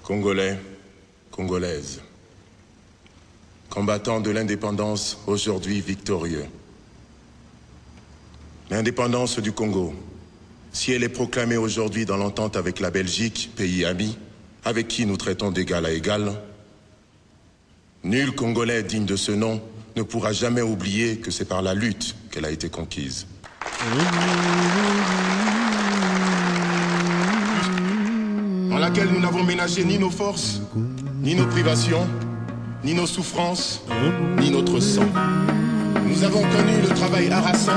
Congolais, Congolaises, combattants de l'indépendance, aujourd'hui victorieux. L'indépendance du Congo, si elle est proclamée aujourd'hui dans l'entente avec la Belgique, pays ami, avec qui nous traitons d'égal à égal, nul Congolais digne de ce nom ne pourra jamais oublier que c'est par la lutte qu'elle a été conquise. Dans laquelle nous n'avons ménagé ni nos forces, ni nos privations, ni nos souffrances, ni notre sang. Nous avons connu le travail harassant,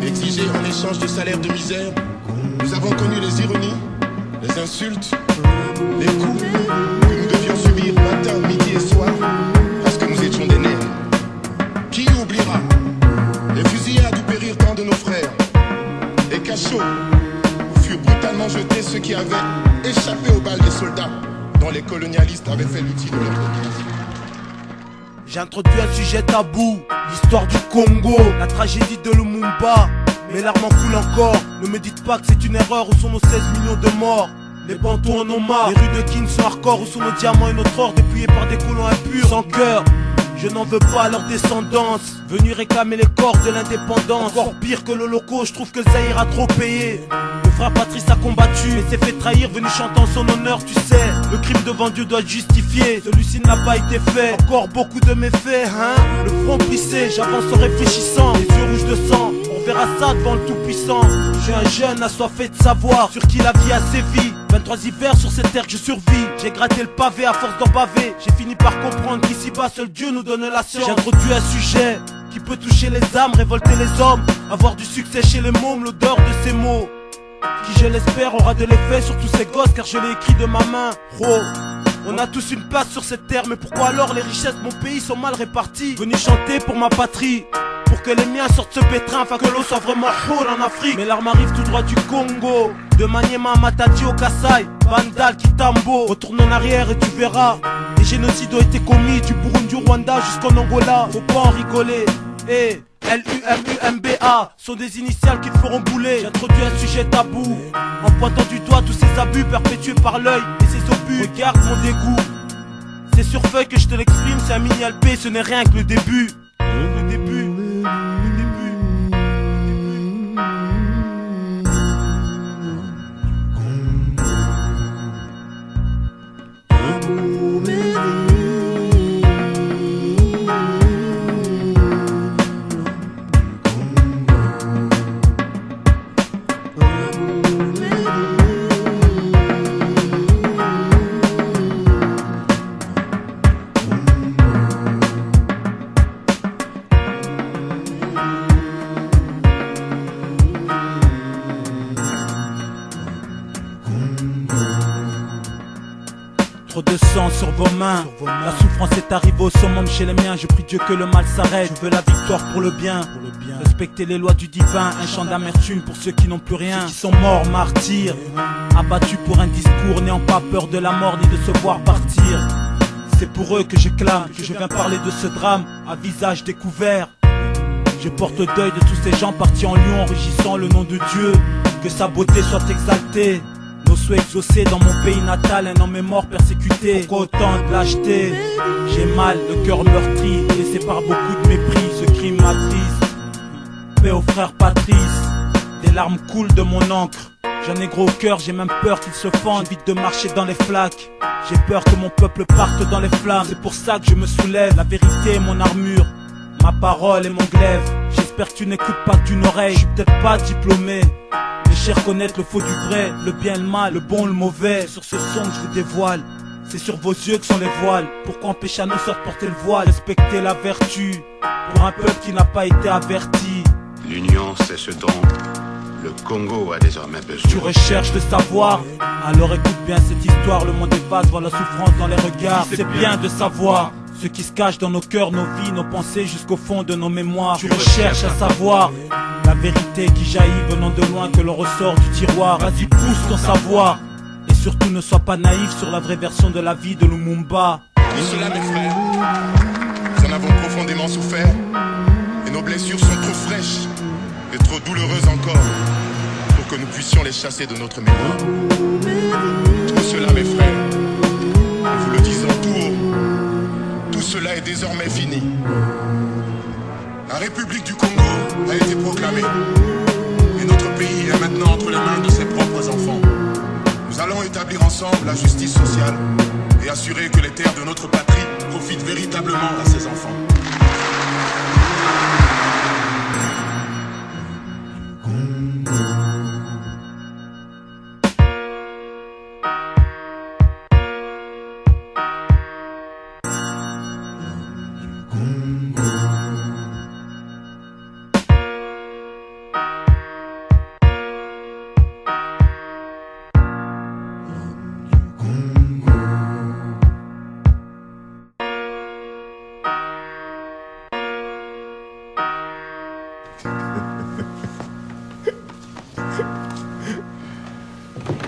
exigé en échange de salaires de misère. Nous avons connu les ironies, les insultes, les coups que nous devions subir matin, midi et soir, parce que nous étions des nègres. Qui oubliera les fusillades où périrent tant de nos frères, les cachots où furent brutalement jetés ceux qui avaient échappé aux balles des soldats dont les colonialistes avaient fait l'outil de leur domination. J'introduis un sujet tabou, l'histoire du Congo, la tragédie de Lumumba. Mes larmes en coulent encore, ne me dites pas que c'est une erreur, où sont nos 16 millions de morts. Les bantous en ont marre, les rues de Kin sont hardcore, où sont nos diamants et notre or dépouillés par des colons impurs. Sans cœur, je n'en veux pas à leur descendance, venus réclamer les corps de l'indépendance. Encore pire que l'Holocauste, je trouve que le Zaïre a trop payé. Le frère Patrice a combattu, mais s'est fait trahir, venu chanter en son honneur, tu sais. Le crime devant Dieu doit être justifié, celui-ci n'a pas été fait. Encore beaucoup de méfaits, hein. Le front plissé, j'avance en réfléchissant, les yeux rouges de sang. On verra ça devant le tout-puissant. Je suis un jeune assoiffé de savoir, sur qui la vie a sévi. 23 hivers sur cette terre que je survis. J'ai gratté le pavé à force d'en baver. J'ai fini par comprendre qu'ici-bas seul Dieu nous donne la science. J'ai introduit un sujet qui peut toucher les âmes, révolter les hommes, avoir du succès chez les mômes, l'odeur de ces mots qui je l'espère aura de l'effet sur tous ces gosses, car je l'ai écrit de ma main. On a tous une place sur cette terre, mais pourquoi alors les richesses de mon pays sont mal réparties? Venu chanter pour ma patrie, pour que les miens sortent ce pétrin, afin que l'eau soit vraiment chaude en Afrique. Mes larmes arrivent tout droit du Congo, de Maniema à Matadi au Kassai, Bandal, Kitambo. Retourne en arrière et tu verras, les génocides ont été commis du Burundi au Rwanda jusqu'en Angola. Faut pas en rigoler, L-U-M-U-M-B-A sont des initiales qui te feront bouler. J'introduis un sujet tabou, en pointant du doigt tous ces abus perpétués par l'œil et ces obus. Regarde mon dégoût, c'est sur feuille que je te l'exprime, c'est un mini LP, ce n'est rien que le début. Le début. Trop de sang sur vos mains, la souffrance est arrivée au summum chez les miens. Je prie Dieu que le mal s'arrête, je veux la victoire pour le bien. Respecter les lois du divin, un chant d'amertume pour ceux qui n'ont plus rien. Ceux qui sont morts, martyrs, abattus pour un discours, n'ayant pas peur de la mort ni de se voir partir. C'est pour eux que je clame, que je viens parler de ce drame, à visage découvert. Je porte le deuil de tous ces gens partis en lion, enrichissant le nom de Dieu. Que sa beauté soit exaltée, nos souhaits exaucés dans mon pays natal. Un homme est mort persécuté, pourquoi autant de lâcheté? J'ai mal, le cœur meurtri, laissé par beaucoup de mépris. Ce crime m'attriste, paix au frère Patrice. Des larmes coulent de mon encre, j'en ai gros au cœur, j'ai même peur qu'il se fende. J'évite de marcher dans les flaques, j'ai peur que mon peuple parte dans les flammes. C'est pour ça que je me soulève, la vérité est mon armure, ma parole est mon glaive. J'espère que tu n'écoutes pas d'une oreille, je suis peut-être pas diplômé, mais je sais reconnaître le faux du vrai, le bien et le mal, le bon, le mauvais. Sur ce son que je vous dévoile, c'est sur vos yeux que sont les voiles. Pourquoi empêcher à nos sœurs de porter le voile? Respecter la vertu pour un peuple qui n'a pas été averti. L'union, c'est ce dont le Congo a désormais besoin. Tu recherches le savoir, alors écoute bien cette histoire. Le monde est vaste, voit la souffrance dans les regards. C'est bien de savoir ce qui se cache dans nos cœurs, nos vies, nos pensées, jusqu'au fond de nos mémoires. Tu recherches à savoir la vérité qui jaillit venant de loin, que l'on ressort du tiroir. Vas-y, pousse ton savoir, et surtout ne sois pas naïf sur la vraie version de la vie de Lumumba. Tout cela, mes frères, nous en avons profondément souffert, et nos blessures sont trop fraîches et trop douloureuses encore pour que nous puissions les chasser de notre mémoire. Tout cela, mes frères, République du Congo a été proclamée. Et notre pays est maintenant entre les mains de ses propres enfants. Nous allons établir ensemble la justice sociale et assurer que les terres de notre patrie profitent véritablement à ses enfants.